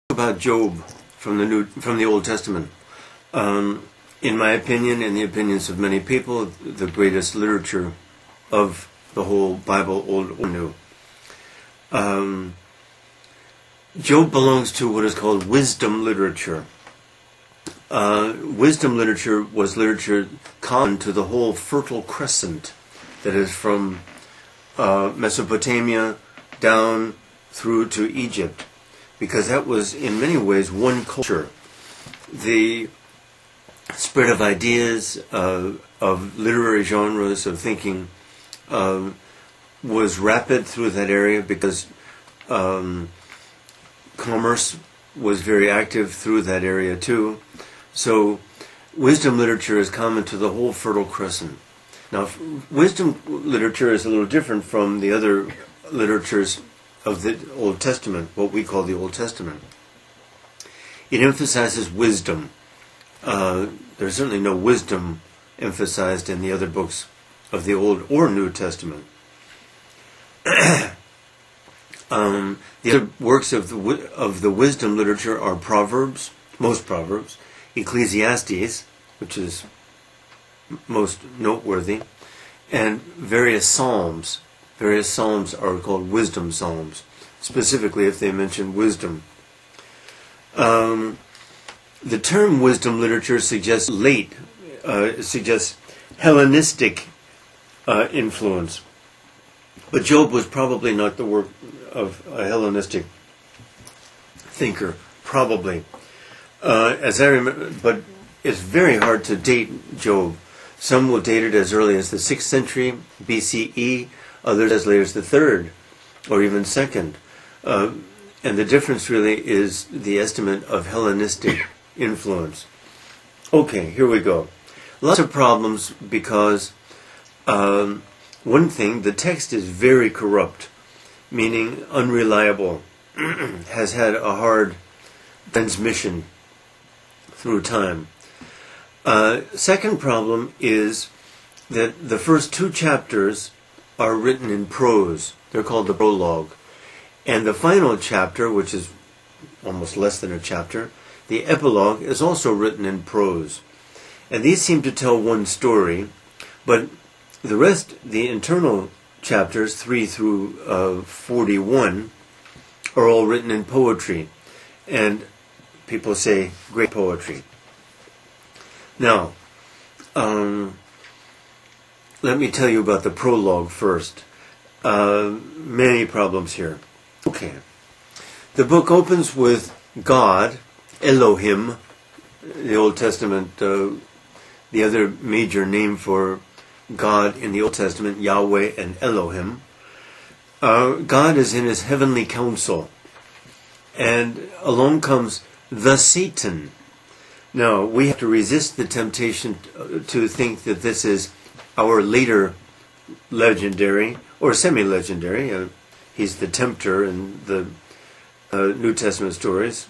About Job from the Old Testament. In my opinion, in the opinions of many people, the greatest literature of the whole Bible, Old or New. Job belongs to what is called wisdom literature. Wisdom literature was literature common to the whole Fertile Crescent, that is from Mesopotamia down through to Egypt, because that was in many ways one culture. The spread of ideas, of literary genres, of thinking was rapid through that area because commerce was very active through that area too. So wisdom literature is common to the whole Fertile Crescent. Now, wisdom literature is a little different from the other literatures of the Old Testament, what we call the Old Testament. It emphasizes wisdom. There's certainly no wisdom emphasized in the other books of the Old or New Testament. The other works of the wisdom literature are Proverbs, most Proverbs, Ecclesiastes, which is most noteworthy, and various Psalms. Various Psalms are called wisdom Psalms, specifically if they mention wisdom. The term wisdom literature suggests Hellenistic influence. But Job was probably not the work of a Hellenistic thinker, probably. As I remember, but it's very hard to date Job. Some will date it as early as the 6th century BCE, others as late as the 3rd or even 2nd. And the difference really is the estimate of Hellenistic influence. Okay, here we go. Lots of problems because one thing, the text is very corrupt, meaning unreliable, has had a hard transmission through time. Second problem is that the first 2 chapters are written in prose. They're called the prologue. And the final chapter, which is almost less than a chapter, the epilogue, is also written in prose. And these seem to tell one story, but the rest, the internal chapters, 3 through 41, are all written in poetry. And people say great poetry. Now, let me tell you about the prologue first. Many problems here. Okay. The book opens with God, Elohim, the Old Testament, the other major name for God in the Old Testament, Yahweh and Elohim. God is in his heavenly council. And along comes the Satan. Now, we have to resist the temptation to think that this is our later legendary, or semi-legendary. He's the tempter in the New Testament stories.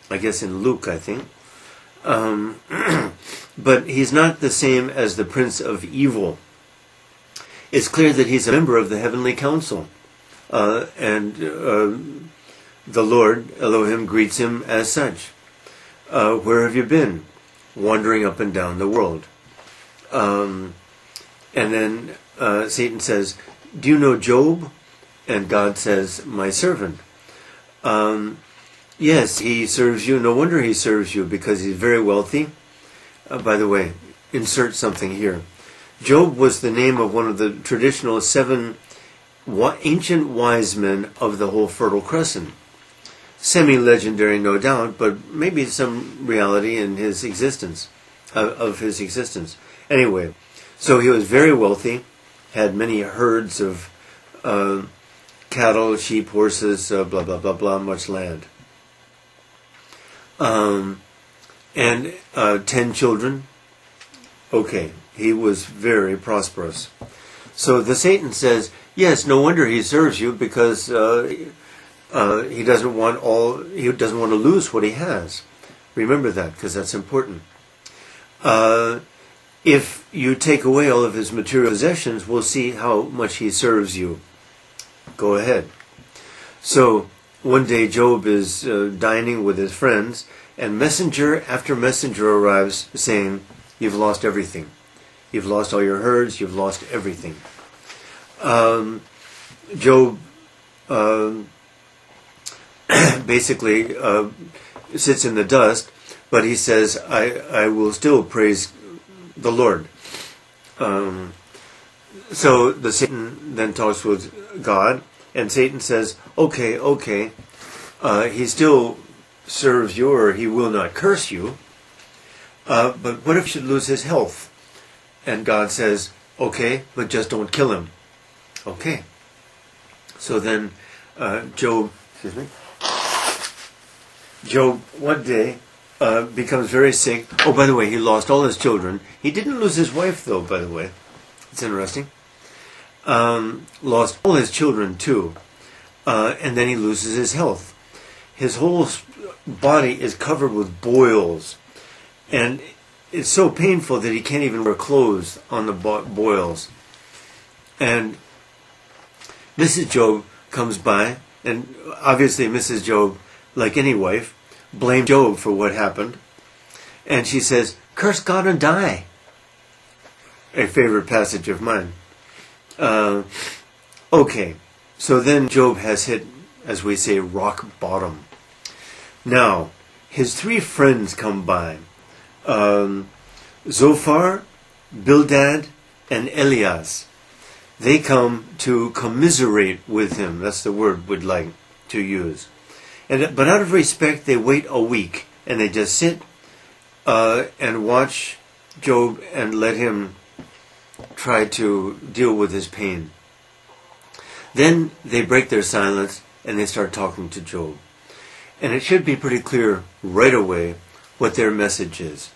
I guess in Luke, I think. But he's not the same as the prince of evil. It's clear that he's a member of the heavenly council. And the Lord, Elohim, greets him as such. Where have you been? Wandering up and down the world. And then Satan says, do you know Job? And God says, my servant. Yes, he serves you. No wonder he serves you, because he's very wealthy. By the way, insert something here. Job was the name of one of the traditional 7 ancient wise men of the whole Fertile Crescent. Semi-legendary, no doubt, but maybe some reality in his existence, of his existence. Anyway, so he was very wealthy, had many herds of cattle, sheep, horses, blah, blah, blah, blah, much land. And 10 children. Okay, he was very prosperous. So the Satan says, yes, no wonder he serves you, because he doesn't want to lose what he has. Remember that, because that's important. If you take away all of his material possessions, we'll see how much he serves you. Go ahead. So one day Job is dining with his friends, and messenger after messenger arrives saying, "You've lost everything. You've lost all your herds. You've lost everything." Job basically sits in the dust, but he says, I will still praise the Lord. So the Satan then talks with God, and Satan says, okay, he still serves you, or he will not curse you, but what if he should lose his health? And God says, okay, but just don't kill him. Okay. So then Job one day becomes very sick. Oh, by the way, he lost all his children. He didn't lose his wife, though, by the way. It's interesting. Lost all his children, too. And then he loses his health. His whole body is covered with boils. And it's so painful that he can't even wear clothes on the boils. And Mrs. Job comes by, and obviously Mrs. Job, like any wife, blamed Job for what happened. And she says, "Curse God and die." A favorite passage of mine. Okay, so then Job has hit, as we say, rock bottom. Now, his three friends come by. Zophar, Bildad, and Elias. They come to commiserate with him. That's the word we'd like to use. But out of respect, they wait a week, and they just sit and watch Job and let him try to deal with his pain. Then they break their silence, and they start talking to Job. And it should be pretty clear right away what their message is.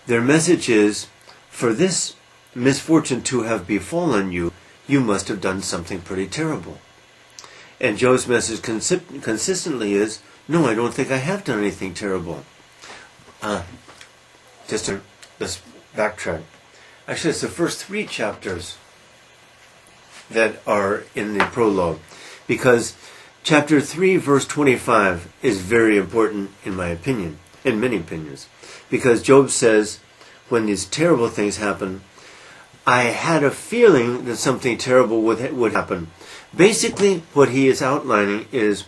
Their message is, for this misfortune to have befallen you, you must have done something pretty terrible. And Job's message consistently is, no, I don't think I have done anything terrible. Let's backtrack. Actually, it's the first 3 chapters that are in the prologue. Because chapter 3, verse 25 is very important in my opinion, in many opinions. Because Job says, when these terrible things happen, I had a feeling that something terrible would happen. Basically, what he is outlining is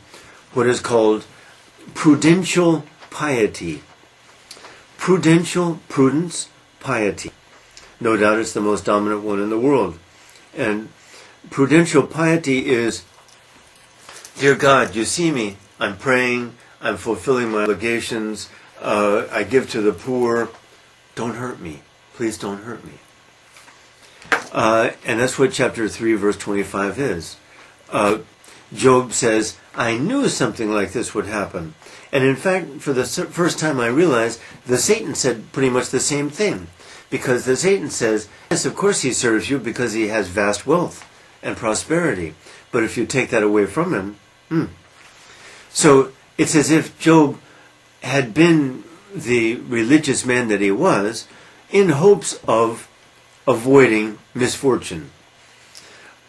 what is called prudential piety. Prudence, piety. No doubt it's the most dominant one in the world. And prudential piety is, dear God, you see me. I'm praying. I'm fulfilling my obligations. I give to the poor. Don't hurt me. Please don't hurt me. And that's what chapter 3, verse 25 is. Job says, I knew something like this would happen. And in fact, for the first time I realized, the Satan said pretty much the same thing. Because the Satan says, yes, of course he serves you because he has vast wealth and prosperity. But if you take that away from him, So it's as if Job had been the religious man that he was in hopes of avoiding misfortune.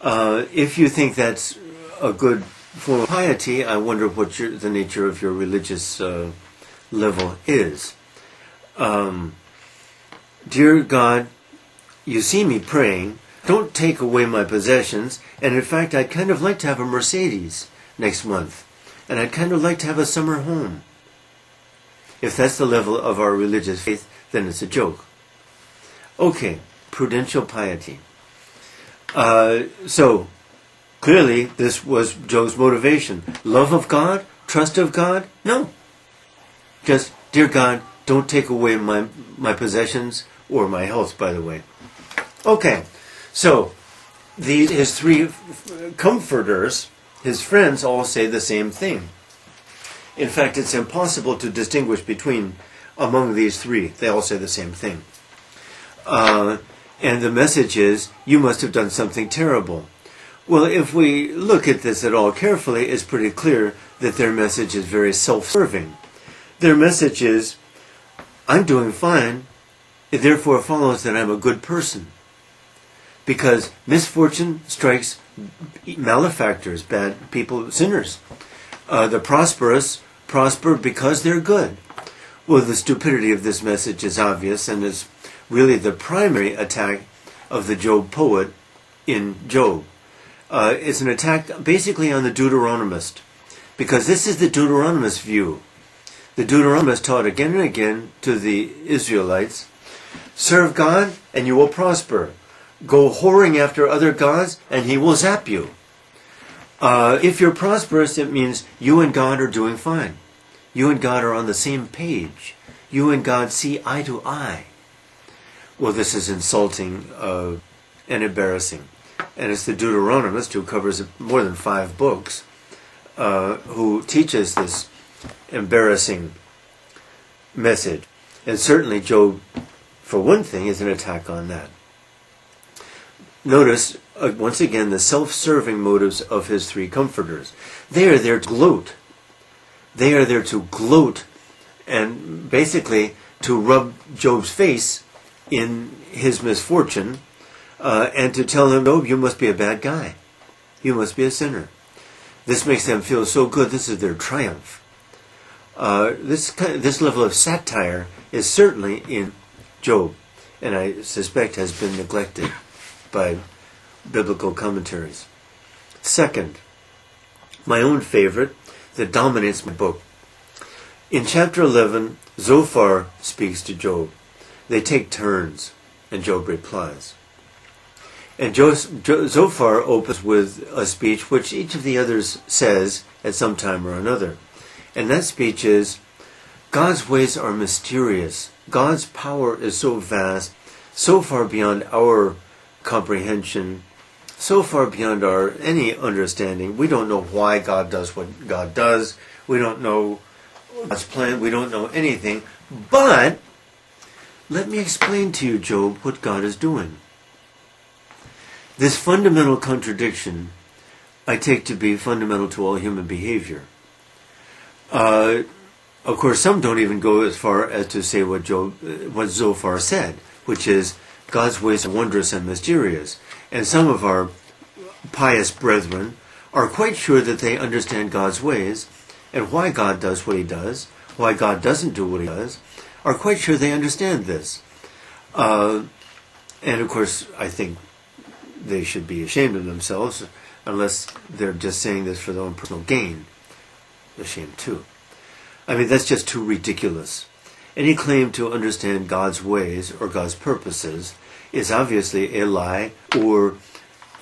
If you think that's a good form of piety, I wonder what the nature of your religious level is. Dear God, you see me praying. Don't take away my possessions. And in fact, I'd kind of like to have a Mercedes next month. And I'd kind of like to have a summer home. If that's the level of our religious faith, then it's a joke. Okay, prudential piety. So, clearly, this was Job's motivation. Love of God? Trust of God? No. Just, dear God, don't take away my possessions or my health, by the way. Okay, so his 3 comforters, his friends, all say the same thing. In fact, it's impossible to distinguish among these 3. They all say the same thing. And the message is, you must have done something terrible. Well, if we look at this at all carefully, it's pretty clear that their message is very self-serving. Their message is, I'm doing fine, it therefore follows that I'm a good person. Because misfortune strikes malefactors, bad people, sinners. The prosperous prosper because they're good. Well, the stupidity of this message is obvious and is really the primary attack of the Job poet in Job. It's an attack basically on the Deuteronomist, because this is the Deuteronomist view. The Deuteronomist taught again and again to the Israelites, serve God and you will prosper. Go whoring after other gods and he will zap you. If you're prosperous, it means you and God are doing fine. You and God are on the same page. You and God see eye to eye. Well, this is insulting and embarrassing. And it's the Deuteronomist, who covers more than 5 books, who teaches this embarrassing message. And certainly Job, for one thing, is an attack on that. Notice, once again, the self-serving motives of his 3 comforters. They are there to gloat. They are there to gloat and basically to rub Job's face in his misfortune and to tell him, Job, you must be a bad guy. You must be a sinner. This makes them feel so good. This is their triumph. This level of satire is certainly in Job, and I suspect has been neglected by biblical commentaries. Second, my own favorite that dominates my book. In chapter 11, Zophar speaks to Job. They take turns, and Job replies. And Zophar opens with a speech which each of the others says at some time or another. And that speech is, God's ways are mysterious. God's power is so vast, so far beyond our comprehension, so far beyond our any understanding. We don't know why God does what God does. We don't know God's plan. We don't know anything. But let me explain to you, Job, what God is doing. This fundamental contradiction I take to be fundamental to all human behavior. Of course, some don't even go as far as to say what Zophar said, which is, God's ways are wondrous and mysterious. And some of our pious brethren are quite sure that they understand God's ways and why God does what he does, why God doesn't do what he does, are quite sure they understand this. And of course, I think they should be ashamed of themselves, unless they're just saying this for their own personal gain. Ashamed too. I mean, that's just too ridiculous. Any claim to understand God's ways or God's purposes is obviously a lie or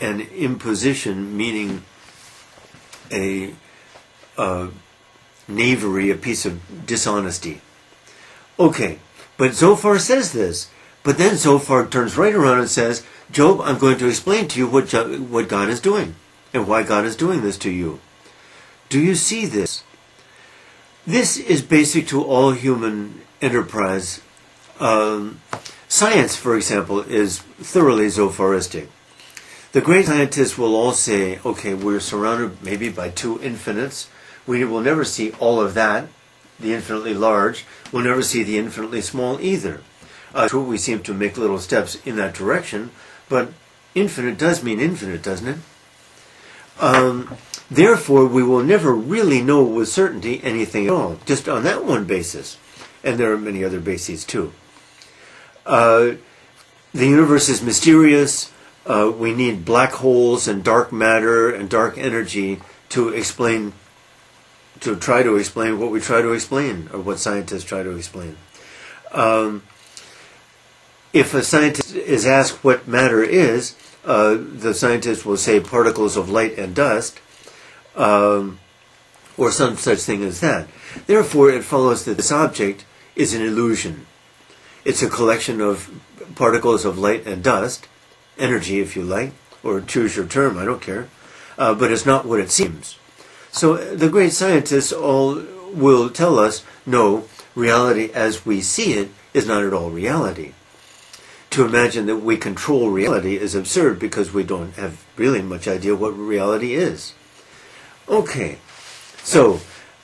an imposition, meaning a knavery, a piece of dishonesty. Okay, but Zophar says this. But then Zophar turns right around and says, Job, I'm going to explain to you what God is doing and why God is doing this to you. Do you see this? This is basic to all human enterprise. Science, for example, is thoroughly Zopharistic. The great scientists will all say, okay, we're surrounded maybe by 2 infinites. We will never see all of that, the infinitely large. We'll never see the infinitely small either. True, we seem to make little steps in that direction, but infinite does mean infinite, doesn't it? Therefore, we will never really know with certainty anything at all, just on that one basis. And there are many other bases too. The universe is mysterious. We need black holes and dark matter and dark energy to try to explain what we try to explain, or what scientists try to explain. If a scientist is asked what matter is, the scientist will say particles of light and dust, or some such thing as that. Therefore, it follows that this object is an illusion. It's a collection of particles of light and dust, energy if you like, or choose your term, I don't care, but it's not what it seems. So the great scientists all will tell us, no, reality as we see it is not at all reality. To imagine that we control reality is absurd because we don't have really much idea what reality is. Okay, so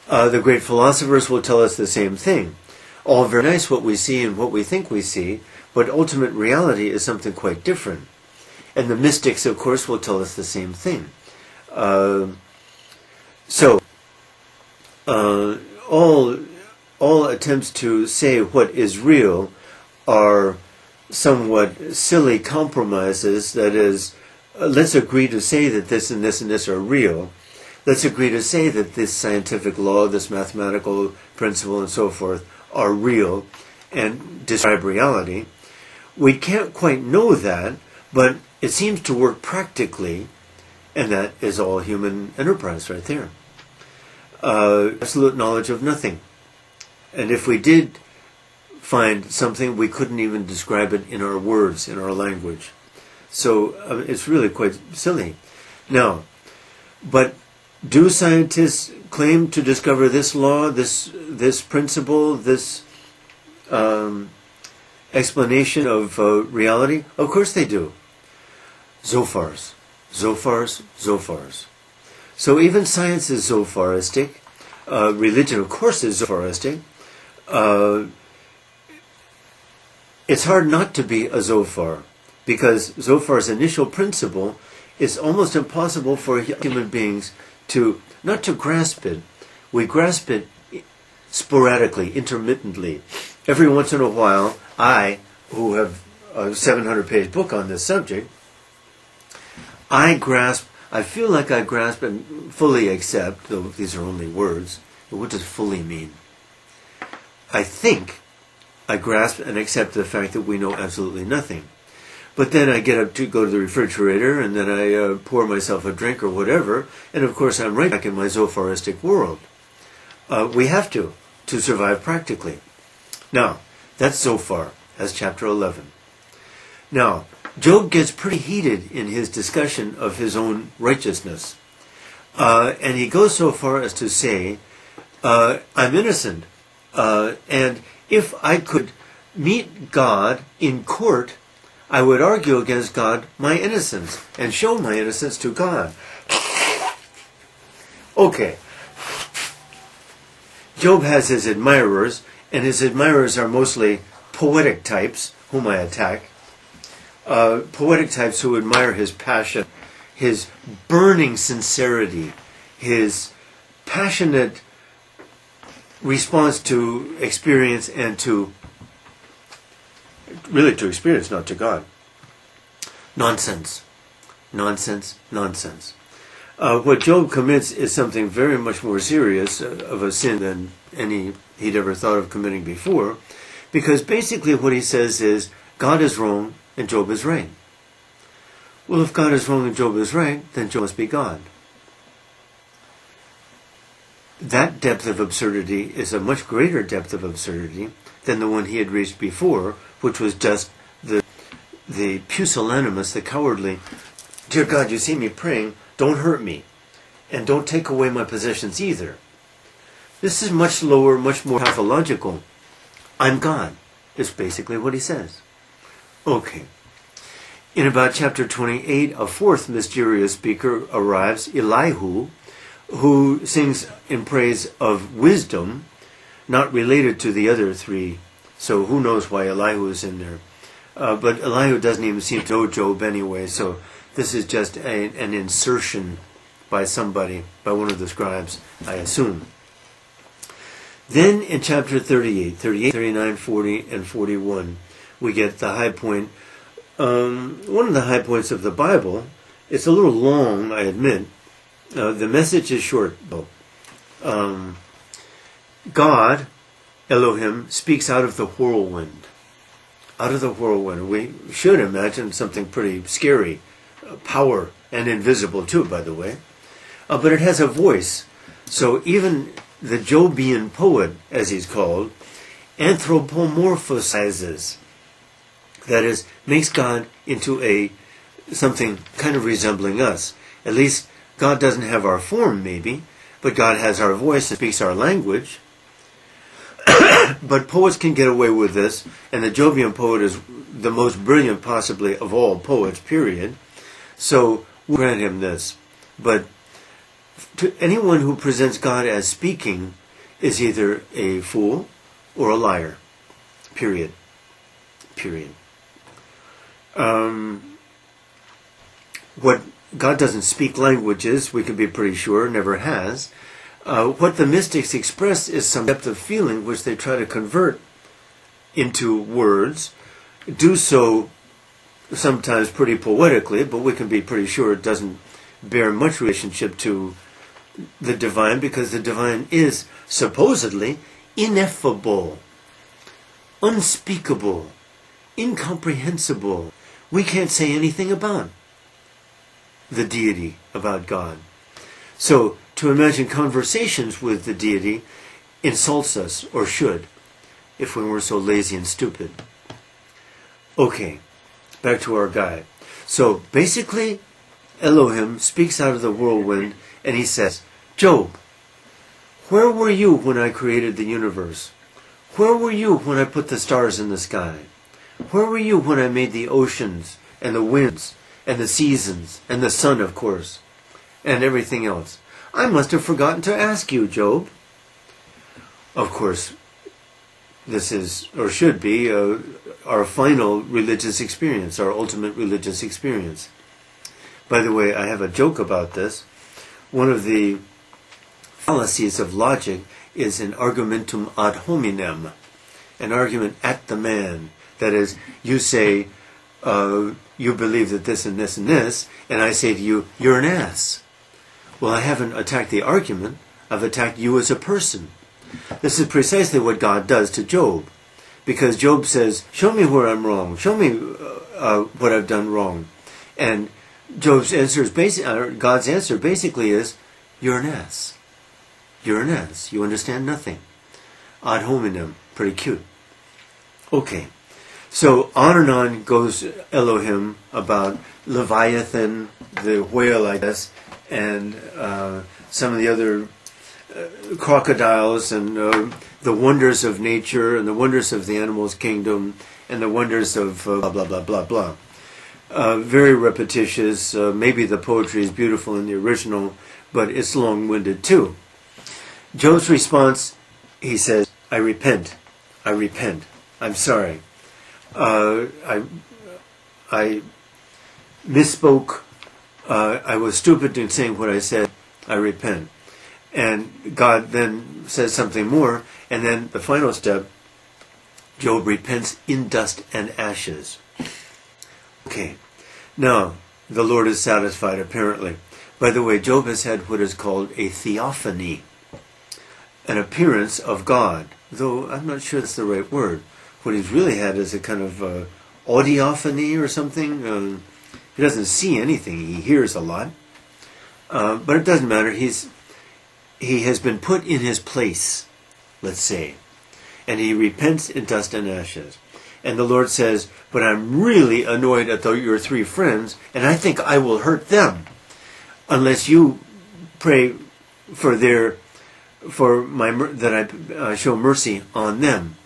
the great philosophers will tell us the same thing. All very nice what we see and what we think we see, but ultimate reality is something quite different. And the mystics, of course, will tell us the same thing. So, all attempts to say what is real are somewhat silly compromises. That is, let's agree to say that this and this and this are real. Let's agree to say that this scientific law, this mathematical principle, and so forth are real and describe reality. We can't quite know that, but it seems to work practically, and that is all human enterprise right there. Absolute knowledge of nothing. And if we did find something, we couldn't even describe it in our words, in our language. So it's really quite silly. Now, but do scientists claim to discover this law, this principle, this explanation of reality? Of course they do. Zophars. So even science is Zopharistic. Religion, of course, is Zopharistic. It's hard not to be a Zophar, because Zophar's initial principle is almost impossible for human beings to, not to grasp it. We grasp it sporadically, intermittently. Every once in a while, I, who have a 700-page book on this subject, I feel like I grasp and fully accept, though these are only words, but what does fully mean? I think I grasp and accept the fact that we know absolutely nothing. But then I get up to go to the refrigerator, and then I pour myself a drink or whatever, and of course I'm right back in my Zopharistic world. We have to survive practically. Now, that's Zophar, as chapter 11. Now, Job gets pretty heated in his discussion of his own righteousness. And he goes so far as to say, I'm innocent. And if I could meet God in court, I would argue against God my innocence and show my innocence to God. Okay. Job has his admirers, and his admirers are mostly poetic types, whom I attack. Poetic types who admire his passion, his burning sincerity, his passionate response to experience and to experience, not to God. Nonsense. What Job commits is something very much more serious of a sin than any he'd ever thought of committing before, because basically what he says is, God is wrong and Job is right. Well, if God is wrong and Job is right, then Job must be God. That depth of absurdity is a much greater depth of absurdity than the one he had reached before, which was just the pusillanimous, the cowardly, dear God, you see me praying, don't hurt me, and don't take away my possessions either. This is much lower, much more pathological. I'm God, is basically what he says. Okay. In about chapter 28, a fourth mysterious speaker arrives, Elihu, who sings in praise of wisdom, not related to the other three. So who knows why Elihu is in there. But Elihu doesn't even seem to know Job anyway, so this is just an insertion by somebody, by one of the scribes, I assume. Then in chapter 38, 39, 40, and 41, we get the high point. One of the high points of the Bible. It's a little long, I admit. The message is short, though. God, Elohim, speaks out of the whirlwind. Out of the whirlwind. We should imagine something pretty scary. Power, and invisible too, by the way. But it has a voice. So even the Jobian poet, as he's called, anthropomorphizes. That is, makes God into something kind of resembling us. At least God doesn't have our form, maybe, but God has our voice and speaks our language. But poets can get away with this, and the Jobian poet is the most brilliant possibly of all poets, period. So we'll grant him this. But to anyone who presents God as speaking is either a fool or a liar. Period. What God doesn't speak languages, we can be pretty sure, never has. What the mystics express is some depth of feeling which they try to convert into words, do so sometimes pretty poetically, but we can be pretty sure it doesn't bear much relationship to the divine, because the divine is supposedly ineffable, unspeakable, incomprehensible. We can't say anything about the deity, about God. So to imagine conversations with the deity insults us, or should, if we were so lazy and stupid. Okay, back to our guy. So basically, Elohim speaks out of the whirlwind and he says, Job, where were you when I created the universe? Where were you when I put the stars in the sky? Where were you when I made the oceans and the winds and the seasons and the sun, of course, and everything else? I must have forgotten to ask you, Job. Of course, this is, or should be, our final religious experience, our ultimate religious experience. By the way, I have a joke about this. One of the fallacies of logic is an argumentum ad hominem, an argument at the man. That is, you say, you believe that this and this and this, and I say to you, you're an ass. Well, I haven't attacked the argument, I've attacked you as a person. This is precisely what God does to Job. Because Job says, show me where I'm wrong, show me what I've done wrong. And Job's answer is God's answer basically is, you're an ass. You're an ass. You understand nothing. Ad hominem. Pretty cute. Okay. So on and on goes Elohim about Leviathan, the whale, I guess, and some of the other crocodiles, and the wonders of nature, and the wonders of the animal's kingdom, and the wonders of blah, blah, blah, blah, blah. Very repetitious. Maybe the poetry is beautiful in the original, but it's long-winded too. Job's response, he says, I repent. I repent. I'm sorry. I misspoke. I was stupid in saying what I said. I repent. And God then says something more, and then the final step, Job repents in dust and ashes. Okay. Now, the Lord is satisfied, apparently. By the way, Job has had what is called a theophany, an appearance of God, though I'm not sure that's the right word. What he's really had is a kind of audiophony or something. He doesn't see anything. He hears a lot. But it doesn't matter. He has been put in his place, let's say. And he repents in dust and ashes. And the Lord says, but I'm really annoyed at your three friends, and I think I will hurt them unless you pray that I show mercy on them.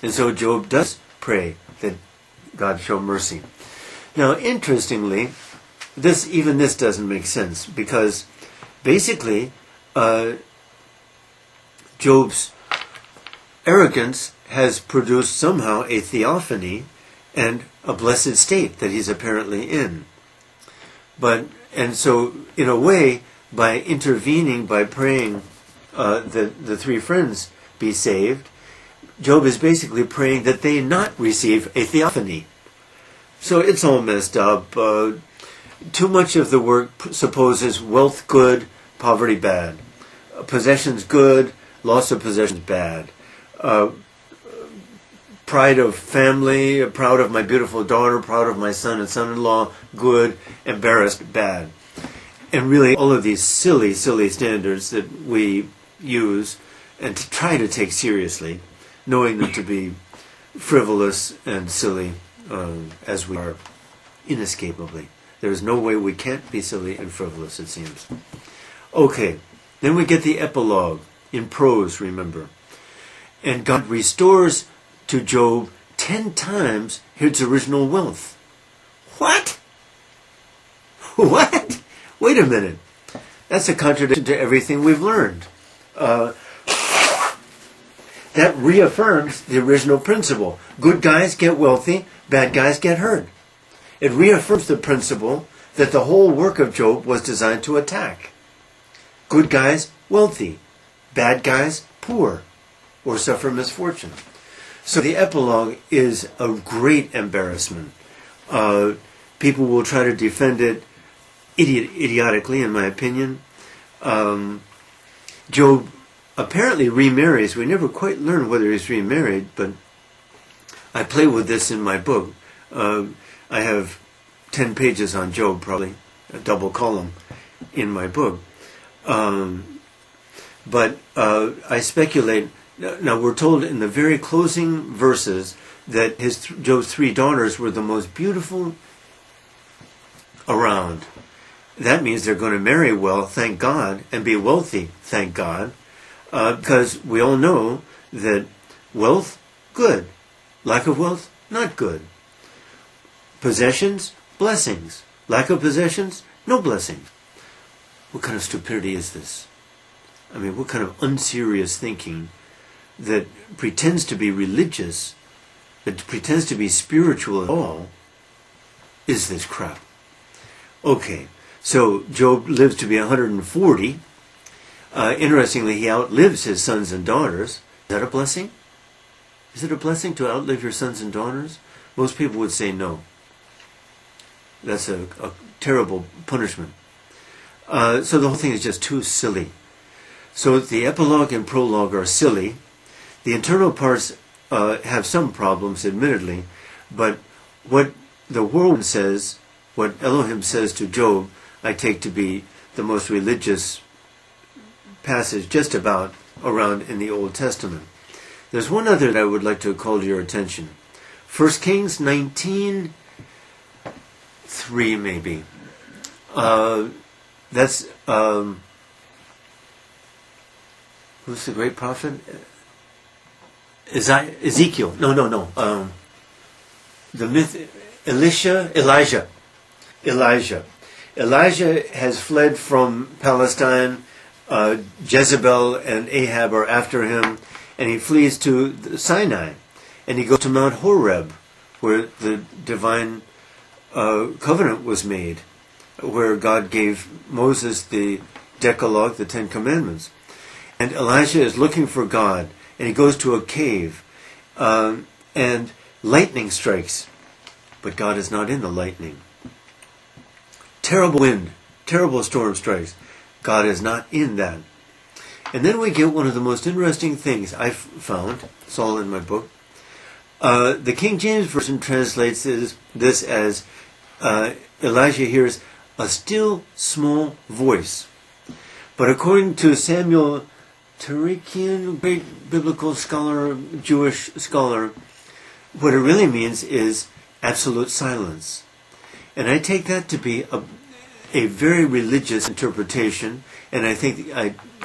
And so Job does pray that God show mercy. Now, interestingly, this doesn't make sense, because basically Job's arrogance has produced somehow a theophany and a blessed state that he's apparently in. And so, in a way, by intervening, by praying that the three friends be saved, Job is basically praying that they not receive a theophany. So it's all messed up. Too much of the work supposes wealth good, poverty bad. Possessions good, loss of possessions bad. Pride of family, proud of my beautiful daughter, proud of my son and son-in-law, good, embarrassed, bad. And really all of these silly, silly standards that we use and to try to take seriously, knowing them to be frivolous and silly as we are inescapably. There is no way we can't be silly and frivolous, it seems. Okay, then we get the epilogue in prose, remember. And God restores to Job 10 times his original wealth. What? What? Wait a minute. That's a contradiction to everything we've learned. That reaffirms the original principle. Good guys get wealthy, bad guys get hurt. It reaffirms the principle that the whole work of Job was designed to attack. Good guys, wealthy. Bad guys, poor or suffer misfortune. So the epilogue is a great embarrassment. People will try to defend it idiotically, in my opinion. Job apparently remarries. We never quite learn whether he's remarried, but I play with this in my book. I have 10 pages on Job, probably, a double column in my book. But I speculate. Now, we're told in the very closing verses that Job's 3 daughters were the most beautiful around. That means they're going to marry well, thank God, and be wealthy, thank God, because we all know that wealth, good. Lack of wealth, not good. Possessions, blessings. Lack of possessions, no blessings. What kind of stupidity is this? I mean, what kind of unserious thinking that pretends to be religious, that pretends to be spiritual at all, is this crap? Okay, so Job lives to be 140. Interestingly, he outlives his sons and daughters. Is that a blessing? Is it a blessing to outlive your sons and daughters? Most people would say no. That's a terrible punishment. So the whole thing is just too silly. So the epilogue and prologue are silly. The internal parts have some problems, admittedly, but what the world says, what Elohim says to Job, I take to be the most religious passage just about around in the Old Testament. There's one other that I would like to call to your attention. 1 Kings 19:3 maybe. That's who's the great prophet? Ezekiel. No. The myth, Elijah. Elijah has fled from Palestine. Jezebel and Ahab are after him, and he flees to Sinai, and he goes to Mount Horeb, where the divine covenant was made, where God gave Moses the Decalogue, the 10 Commandments. And Elijah is looking for God, and he goes to a cave, and lightning strikes, but God is not in the lightning. Terrible wind, terrible storm strikes. God is not in that. And then we get one of the most interesting things I've found. It's all in my book. The King James Version translates this as Elijah hears a still small voice. But according to Samuel Tarikian, great biblical scholar, Jewish scholar, what it really means is absolute silence. And I take that to be a very religious interpretation, and I think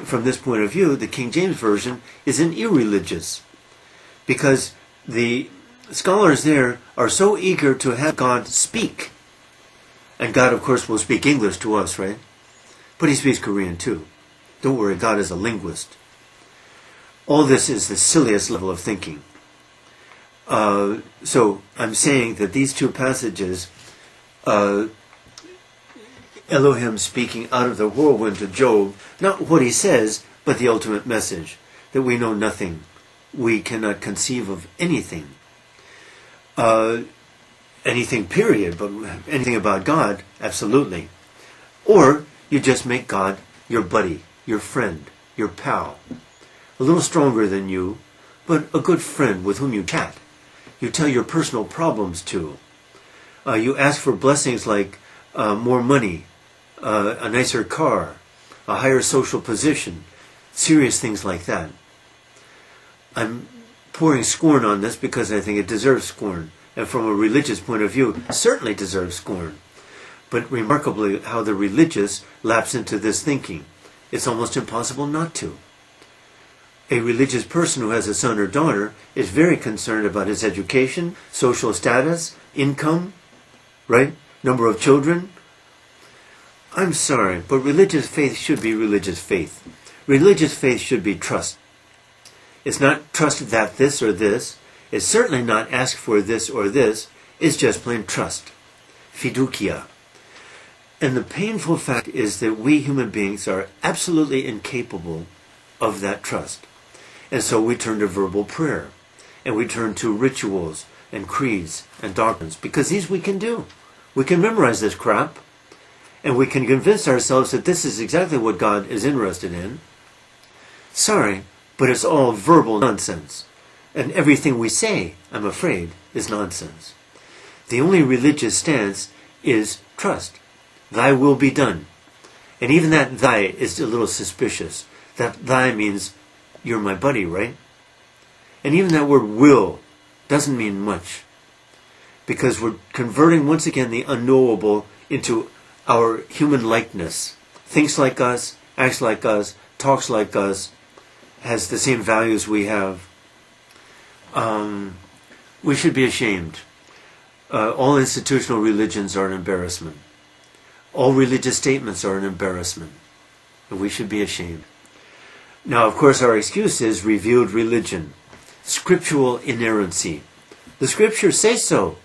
from this point of view, the King James Version is an irreligious, because the scholars there are so eager to have God speak. And God, of course, will speak English to us, right? But he speaks Korean too. Don't worry, God is a linguist. All this is the silliest level of thinking. So I'm saying that these two passages, Elohim speaking out of the whirlwind to Job, not what he says, but the ultimate message, that we know nothing. We cannot conceive of anything. Anything, period, but anything about God, absolutely. Or you just make God your buddy, your friend, your pal. A little stronger than you, but a good friend with whom you chat. You tell your personal problems to. You ask for blessings like more money, a nicer car, a higher social position, serious things like that. I'm pouring scorn on this because I think it deserves scorn, and from a religious point of view, certainly deserves scorn. But remarkably, how the religious lapse into this thinking. It's almost impossible not to. A religious person who has a son or daughter is very concerned about his education, social status, income, right? Number of children. I'm sorry, but religious faith should be religious faith. Religious faith should be trust. It's not trust that this or this. It's certainly not ask for this or this. It's just plain trust. Fiducia. And the painful fact is that we human beings are absolutely incapable of that trust. And so we turn to verbal prayer, and we turn to rituals and creeds and doctrines, because these we can do. We can memorize this crap, and we can convince ourselves that this is exactly what God is interested in. Sorry, but it's all verbal nonsense. And everything we say, I'm afraid, is nonsense. The only religious stance is trust. Thy will be done. And even that thy is a little suspicious. That thy means you're my buddy, right? And even that word will doesn't mean much. Because we're converting once again the unknowable into our human likeness. Thinks like us, acts like us, talks like us, has the same values we have. We should be ashamed. All institutional religions are an embarrassment. All religious statements are an embarrassment. And we should be ashamed. Now, of course, our excuse is revealed religion. Scriptural inerrancy. The scriptures say so.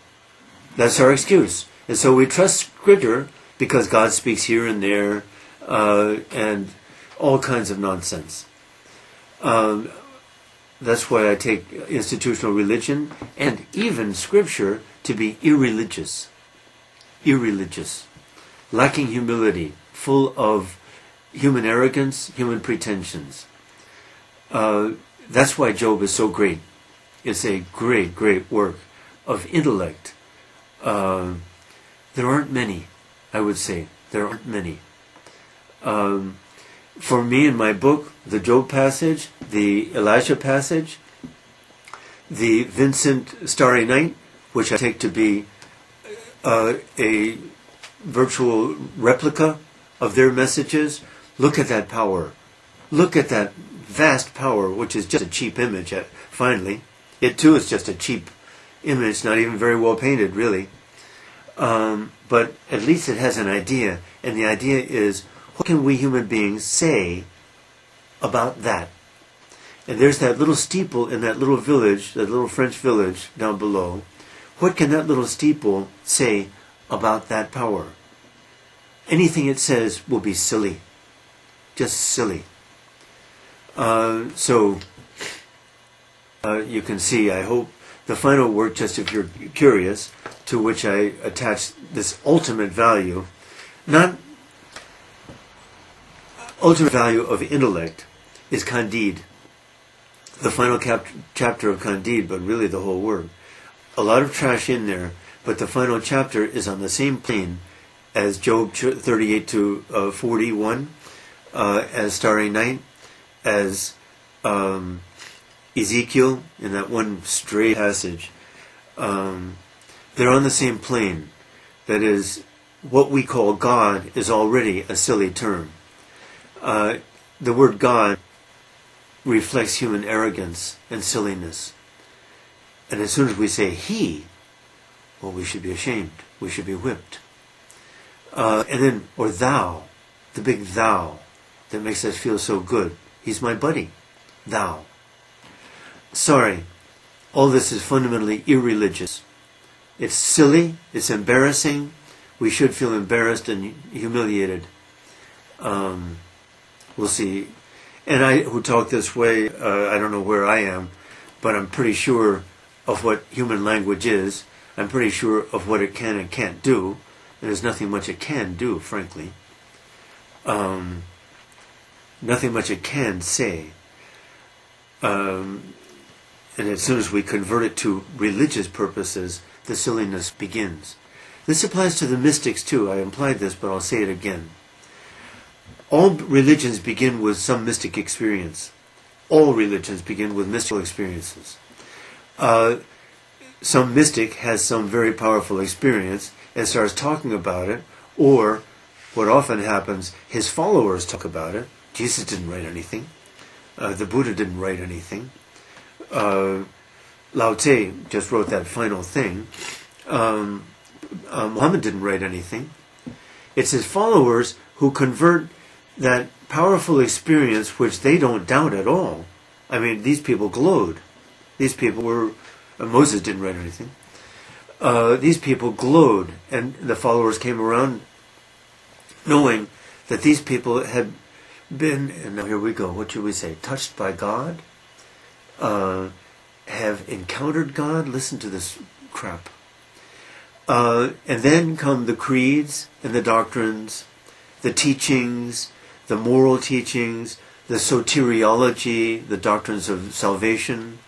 That's our excuse. And so we trust Scripture because God speaks here and there, and all kinds of nonsense. That's why I take institutional religion and even Scripture to be irreligious. Irreligious. Lacking humility. Full of human arrogance, human pretensions. That's why Job is so great. It's a great, great work of intellect. There aren't many, I would say. There aren't many. For me, in my book, the Job passage, the Elijah passage, the Vincent Starry Night, which I take to be a virtual replica of their messages, look at that power. Look at that vast power, which is just a cheap image, finally. It too is just a cheap image, not even very well painted, really. But at least it has an idea, and the idea is, what can we human beings say about that? And there's that little steeple in that little village, that little French village down below. What can that little steeple say about that power? Anything it says will be silly. Just silly. So you can see, I hope, the final work, just if you're curious, to which I attach this ultimate value, not ultimate value of intellect, is Candide. The final chapter of Candide, but really the whole work. A lot of trash in there, but the final chapter is on the same plane as Job 38 to 41, as Starry Night, as Ezekiel in that one stray passage. They're on the same plane. That is, what we call God is already a silly term. The word God reflects human arrogance and silliness. And as soon as we say He, well, we should be ashamed. We should be whipped. And then, or Thou, the big Thou that makes us feel so good. He's my buddy. Thou. Sorry, all this is fundamentally irreligious. It's silly, it's embarrassing. We should feel embarrassed and humiliated. We'll see. And I, who talk this way, I don't know where I am, but I'm pretty sure of what human language is. I'm pretty sure of what it can and can't do. And there's nothing much it can do, frankly. Nothing much it can say. And as soon as we convert it to religious purposes, the silliness begins. This applies to the mystics too. I implied this, but I'll say it again. All religions begin with some mystic experience. All religions begin with mystical experiences. Some mystic has some very powerful experience and starts talking about it, or what often happens, his followers talk about it. Jesus didn't write anything. The Buddha didn't write anything. Lao Tse just wrote that final thing. Muhammad didn't write anything. It's his followers who convert that powerful experience, which they don't doubt at all. I mean, these people glowed. These people were... Moses didn't write anything. These people glowed, and the followers came around knowing that these people had been, and now here we go, what should we say, touched by God, have encountered God, listen to this crap. And then come the creeds and the doctrines, the teachings, the moral teachings, the soteriology, the doctrines of salvation,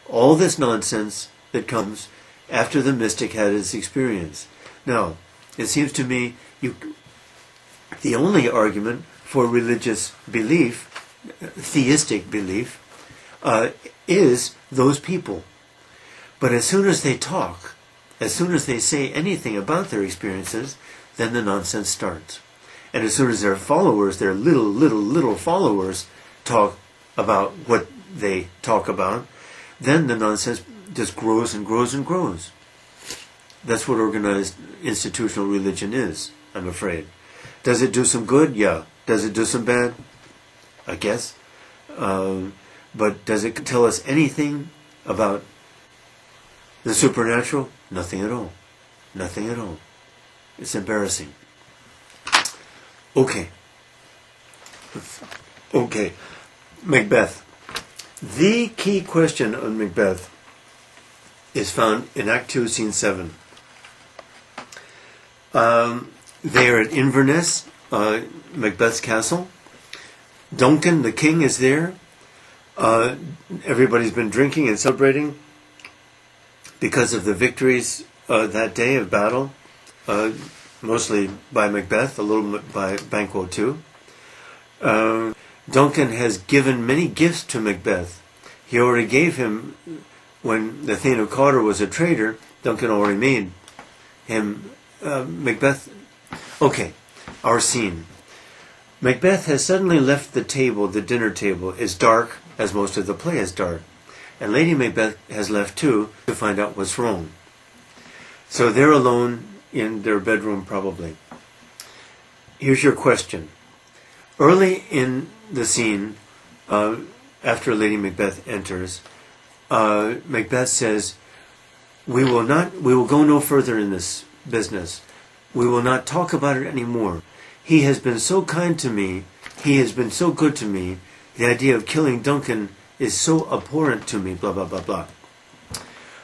all this nonsense that comes after the mystic had his experience. Now, it seems to me the only argument for religious belief, theistic belief, is those people. But as soon as they talk, as soon as they say anything about their experiences, then the nonsense starts. And as soon as their followers, their little followers, talk about what they talk about, then the nonsense just grows and grows and grows. That's what organized institutional religion is, I'm afraid. Does it do some good? Yeah. Does it do some bad? I guess. But does it tell us anything about the supernatural? Nothing at all. Nothing at all. It's embarrassing. Okay. Macbeth. The key question on Macbeth is found in Act 2, Scene 7. They are at Inverness, Macbeth's castle. Duncan, the king, is there. Everybody's been drinking and celebrating because of the victories that day of battle, mostly by Macbeth, a little bit by Banquo too. Duncan has given many gifts to Macbeth. He already gave him, when the Thane of Cawdor was a traitor, Duncan already made him Macbeth. Okay, our scene. Macbeth has suddenly left the table, the dinner table. It's dark, as most of the play is dark. And Lady Macbeth has left too, to find out what's wrong. So they're alone in their bedroom probably. Here's your question. Early in the scene, after Lady Macbeth enters, Macbeth says, we will go no further in this business. We will not talk about it anymore. He has been so kind to me. He has been so good to me. The idea of killing Duncan is so abhorrent to me, blah, blah, blah, blah.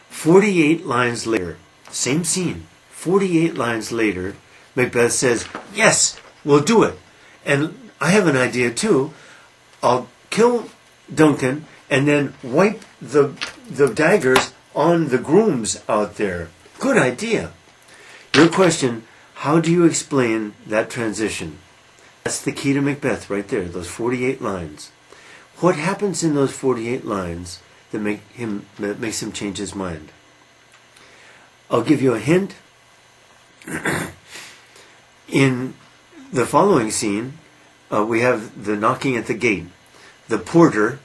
48 lines later, same scene, 48 lines later, Macbeth says, yes, we'll do it. And I have an idea too. I'll kill Duncan and then wipe the daggers on the grooms out there. Good idea. Your question, how do you explain that transition? That's the key to Macbeth right there, those 48 lines. What happens in those 48 lines that makes him change his mind? I'll give you a hint. In the following scene, we have the knocking at the gate. The porter,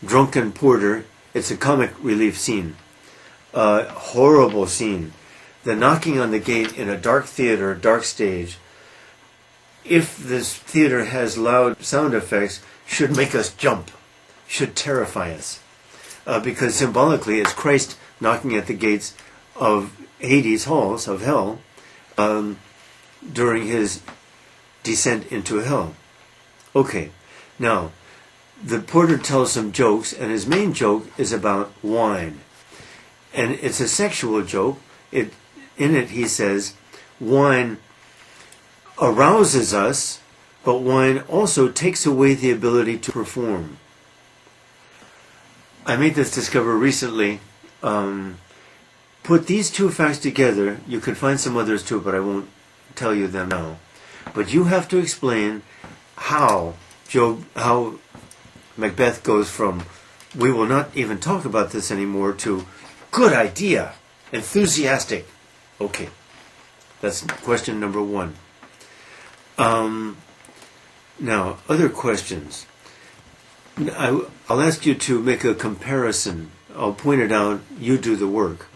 drunken porter, it's a comic relief scene. Horrible scene. The knocking on the gate in a dark theater, dark stage. If this theater has loud sound effects, should make us jump, should terrify us. Because symbolically it's Christ knocking at the gates of Hades halls, of hell, during his descent into hell. Okay, now, the porter tells some jokes, and his main joke is about wine. And it's a sexual joke. In it he says, wine arouses us, but wine also takes away the ability to perform. I made this discovery recently. Put these two facts together. You could find some others too, but I won't tell you them now. But you have to explain how Macbeth goes from, we will not even talk about this anymore, to, good idea, enthusiastic. Okay, that's question number one. Now, other questions. I'll ask you to make a comparison. I'll point it out. You do the work.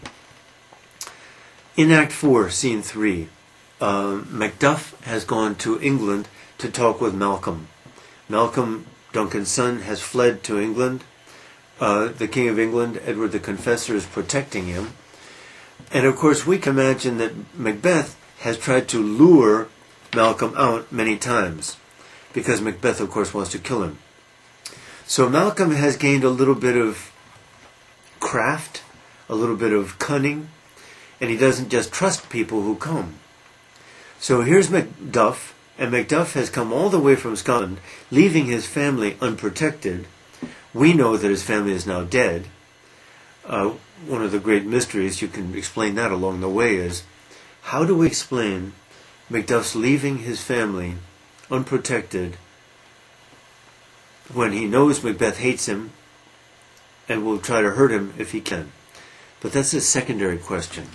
In Act 4, Scene 3, Macduff has gone to England to talk with Malcolm. Malcolm, Duncan's son, has fled to England. The King of England, Edward the Confessor, is protecting him. And of course, we can imagine that Macbeth has tried to lure Malcolm out many times. because Macbeth, of course, wants to kill him. So Malcolm has gained a little bit of craft, a little bit of cunning, and he doesn't just trust people who come. So here's Macduff, and Macduff has come all the way from Scotland, leaving his family unprotected. We know that his family is now dead. One of the great mysteries, you can explain that along the way, is how do we explain Macduff's leaving his family unprotected when he knows Macbeth hates him and will try to hurt him if he can? But that's a secondary question.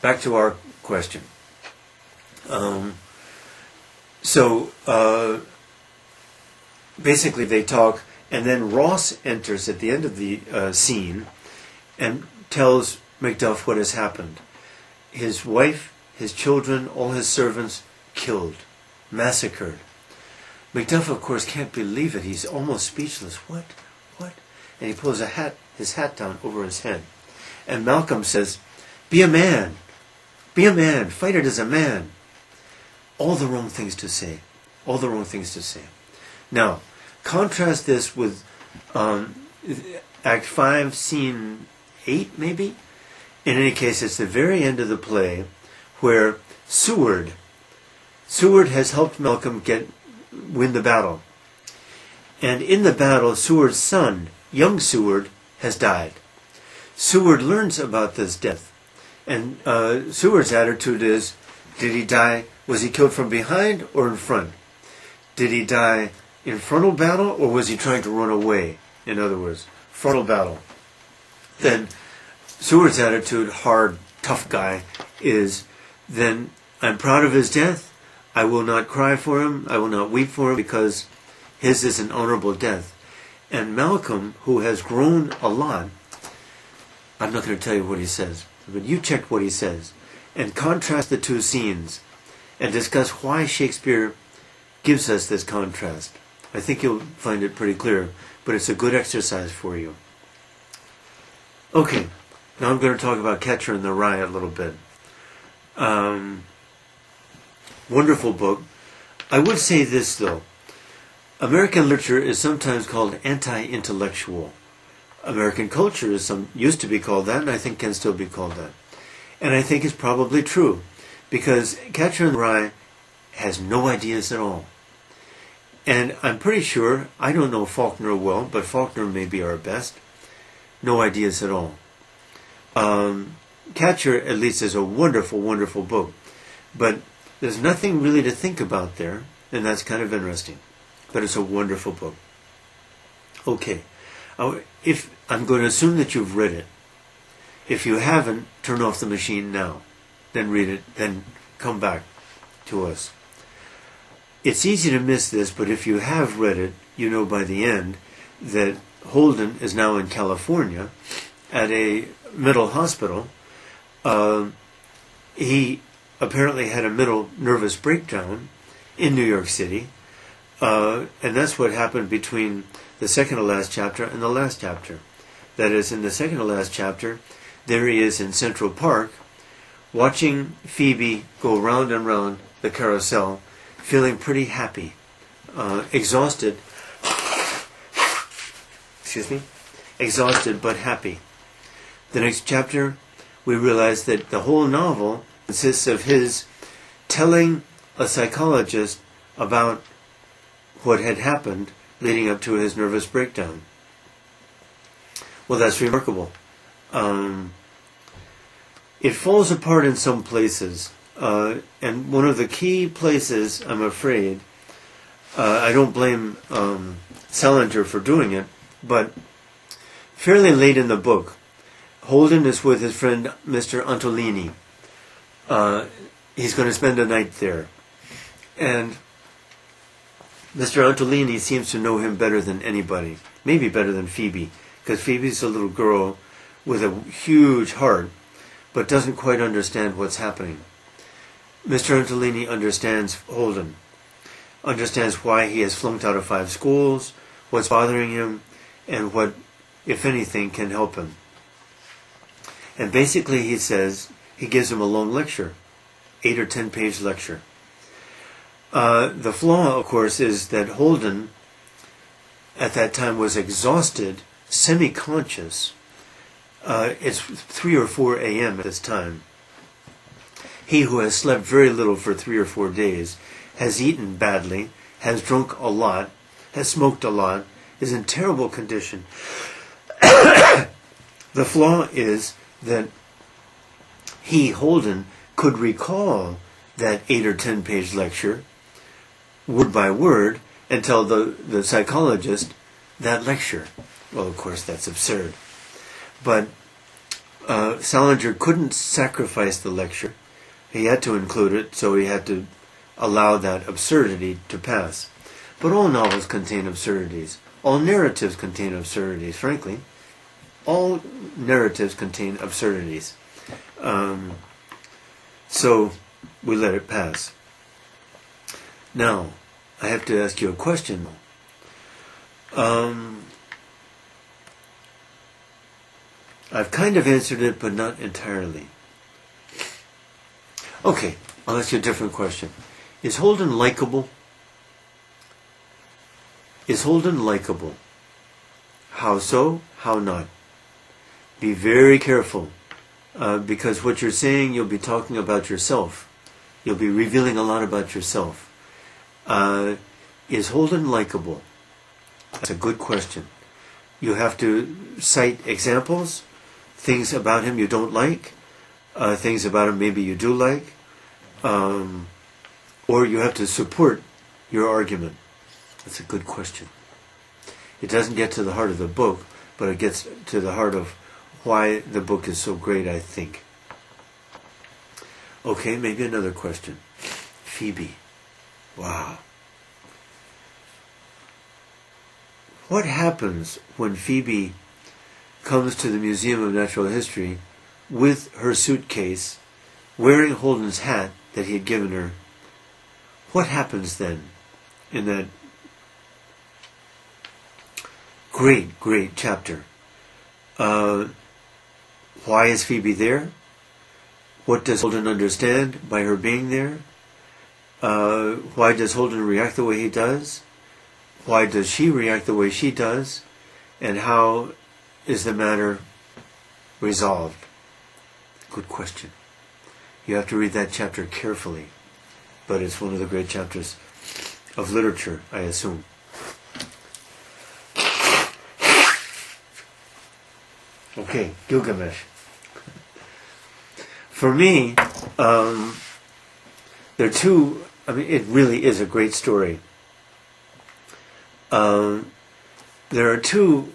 Back to our question. Basically they talk, and then Ross enters at the end of the scene and tells Macduff what has happened. His wife, his children, all his servants killed, massacred. Macduff, of course, can't believe it. He's almost speechless. What? And he pulls his hat down over his head. And Malcolm says, be a man. Be a man. Fight it as a man. All the wrong things to say. All the wrong things to say. Now, contrast this with Act 5, Scene 8, maybe? In any case, it's the very end of the play where Seward has helped Malcolm win the battle. And in the battle, Seward's son, young Seward, has died. Seward learns about this death. And Seward's attitude is, did he die? Was he killed from behind or in front? Did he die in frontal battle, or was he trying to run away? In other words, frontal battle. Then Seward's attitude, hard, tough guy, is, then I'm proud of his death. I will not cry for him. I will not weep for him, because his is an honorable death. And Malcolm, who has grown a lot, I'm not going to tell you what he says, but you check what he says, and contrast the two scenes, and discuss why Shakespeare gives us this contrast. I think you'll find it pretty clear, but it's a good exercise for you. Okay, now I'm going to talk about Catcher in the Rye a little bit. Wonderful book. I would say this, though. American literature is sometimes called anti-intellectual. American culture used to be called that, and I think can still be called that. And I think it's probably true, because Catcher in the Rye has no ideas at all. And I'm pretty sure, I don't know Faulkner well, but Faulkner may be our best. No ideas at all. Catcher, at least, is a wonderful, wonderful book. But there's nothing really to think about there, and that's kind of interesting. But it's a wonderful book. Okay. If I'm going to assume that you've read it. If you haven't, turn off the machine now. Then read it, then come back to us. It's easy to miss this, but if you have read it, you know by the end that Holden is now in California at a mental hospital. He apparently had a mental nervous breakdown in New York City, and that's what happened between the second to last chapter and the last chapter. That is, in the second to last chapter, there he is in Central Park, watching Phoebe go round and round the carousel, feeling pretty happy, exhausted, exhausted but happy. The next chapter, we realize that the whole novel consists of his telling a psychologist about what had happened leading up to his nervous breakdown. Well, that's remarkable. It falls apart in some places, and one of the key places, I'm afraid, I don't blame Salinger for doing it, but fairly late in the book, Holden is with his friend Mr. Antolini. He's going to spend a night there. And Mr. Antolini seems to know him better than anybody. Maybe better than Phoebe. Because Phoebe's a little girl with a huge heart, but doesn't quite understand what's happening. Mr. Antolini understands Holden. Understands why he has flunked out of 5 schools, what's bothering him, and what, if anything, can help him. And basically he gives him a long lecture, 8 or 10 page lecture. The flaw, of course, is that Holden at that time was exhausted, semi-conscious. It's 3 or 4 a.m. at this time. He who has slept very little for 3 or 4 days, has eaten badly, has drunk a lot, has smoked a lot, is in terrible condition. The flaw is that he, Holden, could recall that 8 or 10 page lecture, word by word, and tell the psychologist that lecture. Well, of course, that's absurd. But Salinger couldn't sacrifice the lecture. He had to include it, so he had to allow that absurdity to pass. But all novels contain absurdities. All narratives contain absurdities, frankly. All narratives contain absurdities. So we let it pass. Now, I have to ask you a question. I've kind of answered it, but not entirely. Okay, I'll ask you a different question. Is Holden likable? Is Holden likable? How so? How not? Be very careful, because what you're saying, you'll be talking about yourself. You'll be revealing a lot about yourself. Is Holden likable? That's a good question. You have to cite examples, things about him you don't like, things about him maybe you do like, or you have to support your argument. That's a good question. It doesn't get to the heart of the book, but it gets to the heart of why the book is so great, I think. Okay, maybe another question. Phoebe. Wow. What happens when Phoebe comes to the Museum of Natural History with her suitcase, wearing Holden's hat that he had given her? What happens then in that great, great chapter? Why is Phoebe there? What does Holden understand by her being there? Why does Holden react the way he does? Why does she react the way she does? And how is the matter resolved? Good question. You have to read that chapter carefully, but it's one of the great chapters of literature, I assume. Okay, Gilgamesh. For me, there are two, it really is a great story. There are two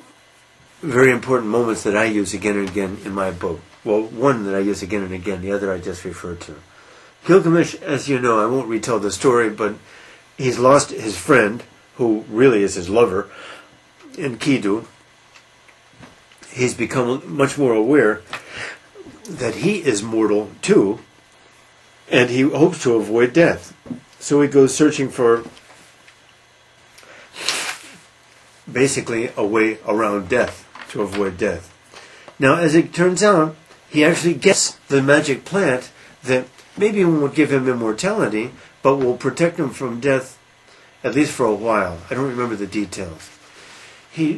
very important moments that I use again and again in my book. Well, one that I use again and again, the other I just referred to. Gilgamesh, as you know, I won't retell the story, but he's lost his friend, who really is his lover, Enkidu. He's become much more aware that he is mortal too, and he hopes to avoid death. So he goes searching for basically a way around death, to avoid death. Now, as it turns out, he actually gets the magic plant that maybe won't give him immortality, but will protect him from death, at least for a while. I don't remember the details.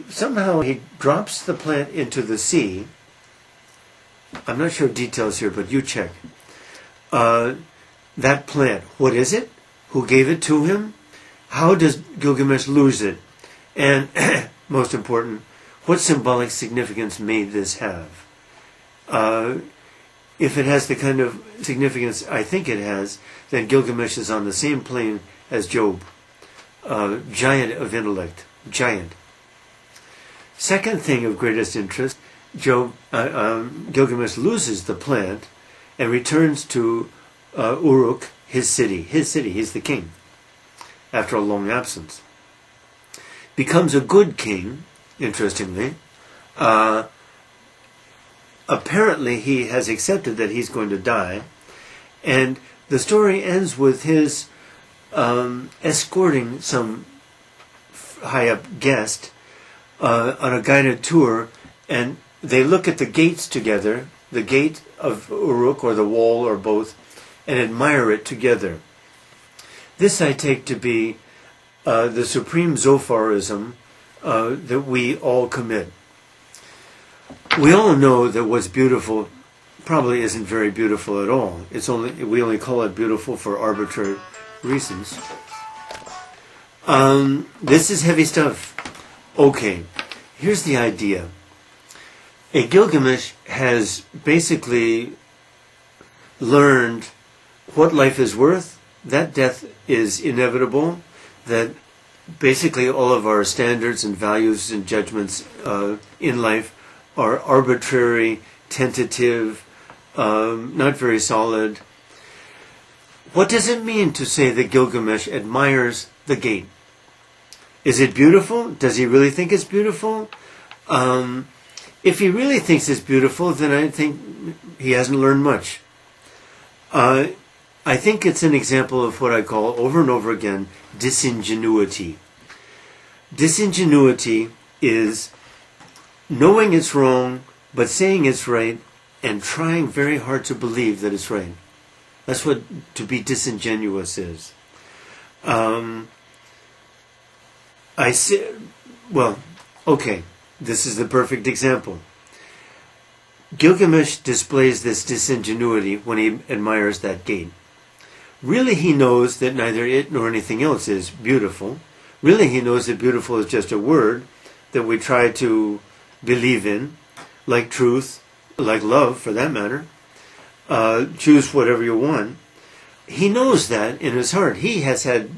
Somehow he drops the plant into the sea. I'm not sure of details here, but you check. That plant, what is it? Who gave it to him? How does Gilgamesh lose it? And, most important, what symbolic significance may this have? If it has the kind of significance I think it has, then Gilgamesh is on the same plane as Job. Giant of intellect. Giant. Second thing of greatest interest, Gilgamesh loses the plant and returns to Uruk, his city. He's the king, after a long absence. Becomes a good king, interestingly. Apparently he has accepted that he's going to die, and the story ends with his escorting some high-up guest on a guided tour, and they look at the gates together, the gate of Uruk or the wall or both, and admire it together. This I take to be the supreme Zopharism that we all commit. We all know that what's beautiful probably isn't very beautiful at all. We only call it beautiful for arbitrary reasons. This is heavy stuff. Okay, here's the idea. A Gilgamesh has basically learned what life is worth, that death is inevitable, that basically all of our standards and values and judgments in life are arbitrary, tentative, not very solid. What does it mean to say that Gilgamesh admires the gate? Is it beautiful? Does he really think it's beautiful? If he really thinks it's beautiful, then I think he hasn't learned much. I think it's an example of what I call, over and over again, disingenuity. Disingenuity is knowing it's wrong, but saying it's right, and trying very hard to believe that it's right. That's what to be disingenuous is. This is the perfect example. Gilgamesh displays this disingenuity when he admires that gate. Really he knows that neither it nor anything else is beautiful. Really he knows that beautiful is just a word that we try to believe in, like truth, like love for that matter. Choose whatever you want. He knows that in his heart. He has had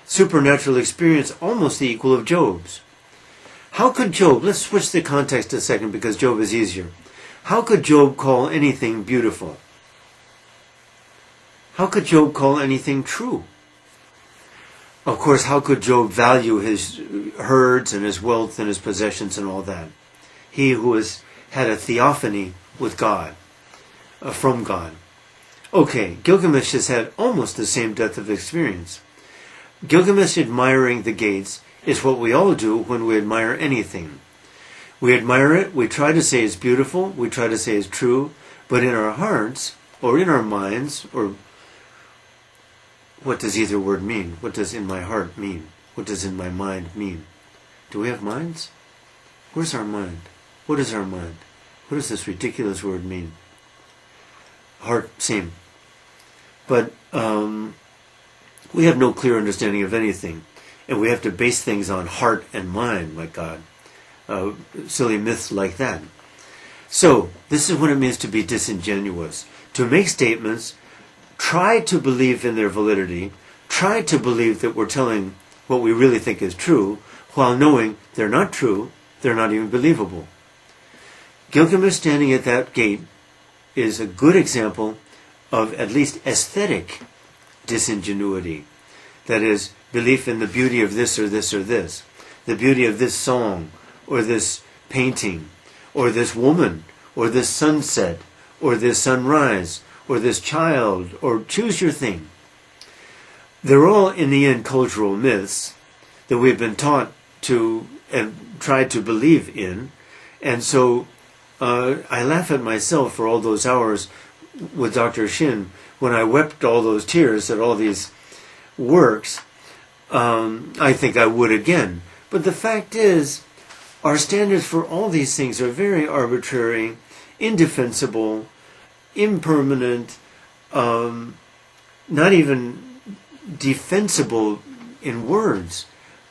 supernatural experience almost the equal of Job's. How could Job, let's switch the context a second because Job is easier. How could Job call anything beautiful? How could Job call anything true? Of course, how could Job value his herds and his wealth and his possessions and all that? He who has had a theophany with God, from God. Okay, Gilgamesh has had almost the same depth of experience. Gilgamesh admiring the gates is what we all do when we admire anything. We admire it, we try to say it's beautiful, we try to say it's true, but in our hearts, or in our minds, or what does either word mean? What does in my heart mean? What does in my mind mean? Do we have minds? Where's our mind? What is our mind? What does this ridiculous word mean? Heart, same. But we have no clear understanding of anything. And we have to base things on heart and mind, my God. Silly myths like that. So, this is what it means to be disingenuous. To make statements, try to believe in their validity, try to believe that we're telling what we really think is true, while knowing they're not true, they're not even believable. Gilgamesh standing at that gate is a good example of at least aesthetic disingenuity. That is, belief in the beauty of this or this or this, the beauty of this song, or this painting, or this woman, or this sunset, or this sunrise, or this child, or choose your thing. They're all, in the end, cultural myths that we've been taught to and tried to believe in. And so I laugh at myself for all those hours with Dr. Shin when I wept all those tears at all these works. I think I would again. But the fact is, our standards for all these things are very arbitrary, indefensible, impermanent, not even defensible in words.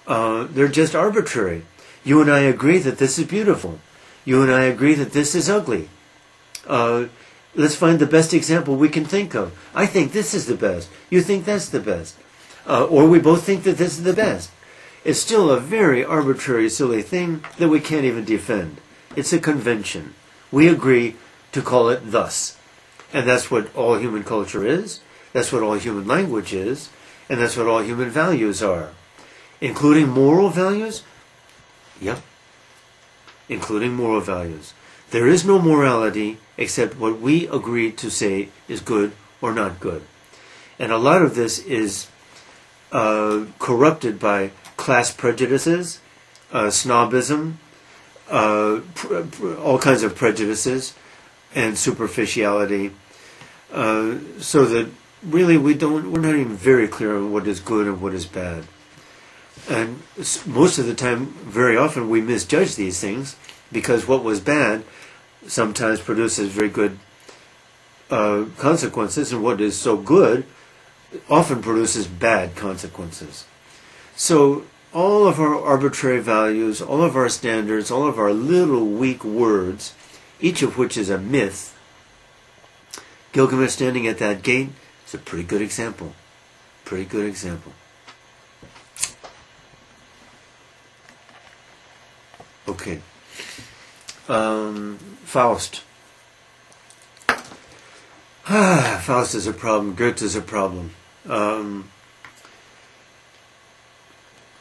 They're just arbitrary. You and I agree that this is beautiful. You and I agree that this is ugly. Let's find the best example we can think of. I think this is the best. You think that's the best. Or we both think that this is the best. It's still a very arbitrary, silly thing that we can't even defend. It's a convention. We agree to call it thus. And that's what all human culture is. That's what all human language is. And that's what all human values are. Including moral values? Yep. Including moral values. There is no morality except what we agree to say is good or not good. And a lot of this is corrupted by class prejudices, snobism, all kinds of prejudices, and superficiality. So that really we're not even very clear on what is good and what is bad. And most of the time, very often, we misjudge these things because what was bad sometimes produces very good consequences, and what is so good often produces bad consequences. So all of our arbitrary values, all of our standards, all of our little weak words, each of which is a myth, Gilgamesh standing at that gate is a pretty good example. Pretty good example. Okay. Faust. Faust is a problem. Goethe is a problem.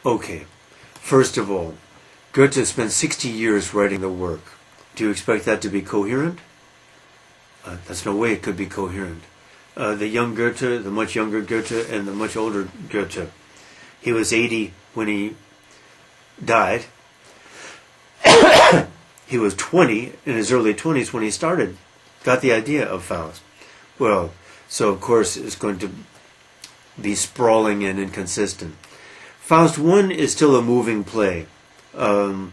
Okay. First of all, Goethe spent 60 years writing the work. Do you expect that to be coherent? There's no way it could be coherent. The young Goethe, the much younger Goethe, and the much older Goethe. He was 80 when he died. He was 20, in his early 20s when he got the idea of Faust. Well, so of course it's going to be sprawling and inconsistent. Faust I is still a moving play. Very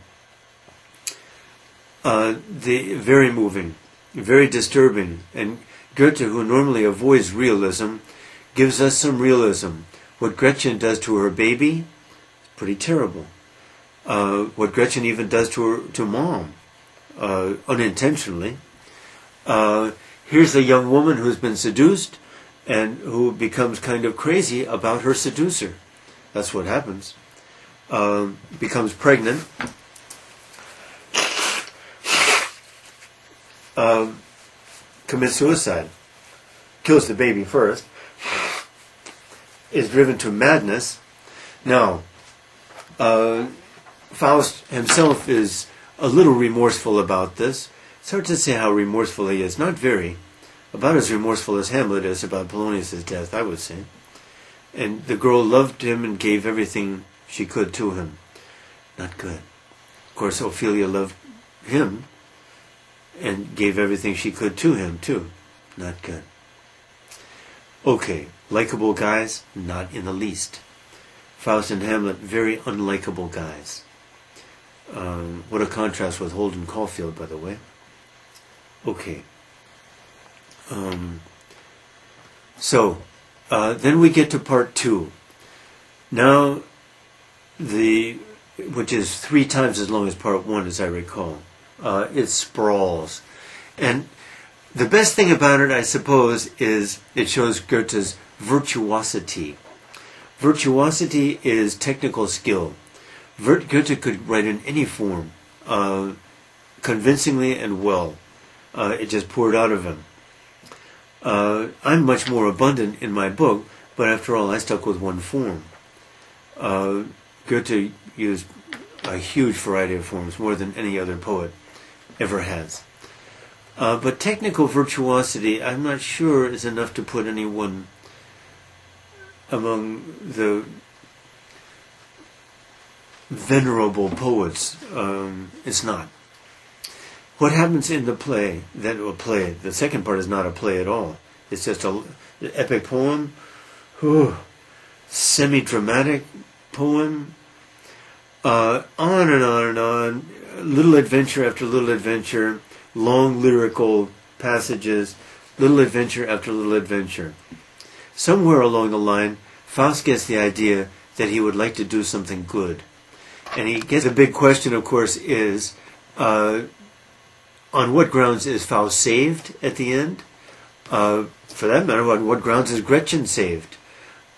moving, very disturbing. And Goethe, who normally avoids realism, gives us some realism. What Gretchen does to her baby, pretty terrible. What Gretchen even does to mom, unintentionally. Here's a young woman who's been seduced and who becomes kind of crazy about her seducer. That's what happens. Becomes pregnant. Commits suicide. Kills the baby first. Is driven to madness. Now, Faust himself is a little remorseful about this. It's hard to say how remorseful he is. Not very. About as remorseful as Hamlet is about Polonius' death, I would say. And the girl loved him and gave everything she could to him. Not good. Of course, Ophelia loved him and gave everything she could to him, too. Not good. Okay, likable guys? Not in the least. Faust and Hamlet, very unlikable guys. What a contrast with Holden Caulfield, by the way. Okay. Then we get to part 2. Now, which is 3 times as long as part 1, as I recall. It sprawls. And the best thing about it, I suppose, is it shows Goethe's virtuosity. Virtuosity is technical skill. Goethe could write in any form, convincingly and well. It just poured out of him. I'm much more abundant in my book, but after all, I stuck with one form. Goethe used a huge variety of forms, more than any other poet ever has. But technical virtuosity, I'm not sure is enough to put anyone among the venerable poets. It's not. What happens in the play, the second part is not a play at all. It's just an epic poem, semi-dramatic poem, on and on and on, little adventure after little adventure, long lyrical passages, little adventure after little adventure. Somewhere along the line, Faust gets the idea that he would like to do something good. And he gets the big question, of course, is, on what grounds is Faust saved at the end? For that matter, on what grounds is Gretchen saved?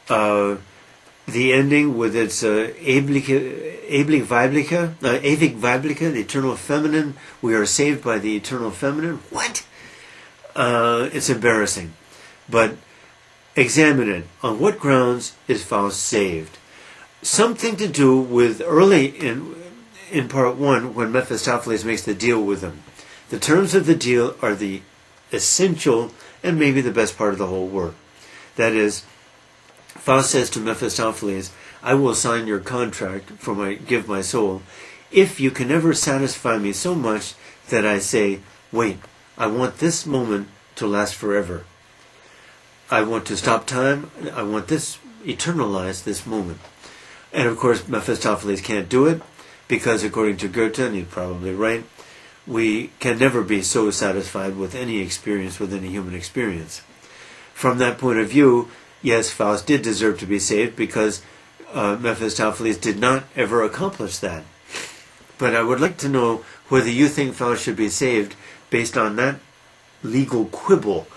The ending with its ewig weibliche, the eternal feminine. We are saved by the eternal feminine. What? It's embarrassing. But examine it. On what grounds is Faust saved? Something to do with early in part 1 when Mephistopheles makes the deal with him. The terms of the deal are the essential and maybe the best part of the whole work. That is, Faust says to Mephistopheles, I will sign your contract give my soul, if you can ever satisfy me so much that I say, wait, I want this moment to last forever. I want to stop time. I want this, eternalize this moment. And of course, Mephistopheles can't do it because, according to Goethe, and he's probably right, we can never be so satisfied with any experience within a human experience. From that point of view, yes, Faust did deserve to be saved because Mephistopheles did not ever accomplish that. But I would like to know whether you think Faust should be saved based on that legal quibble.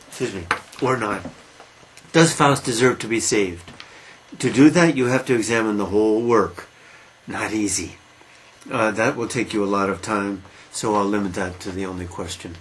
Excuse me. Or not. Does Faust deserve to be saved? To do that, you have to examine the whole work. Not easy. That will take you a lot of time, so I'll limit that to the only question.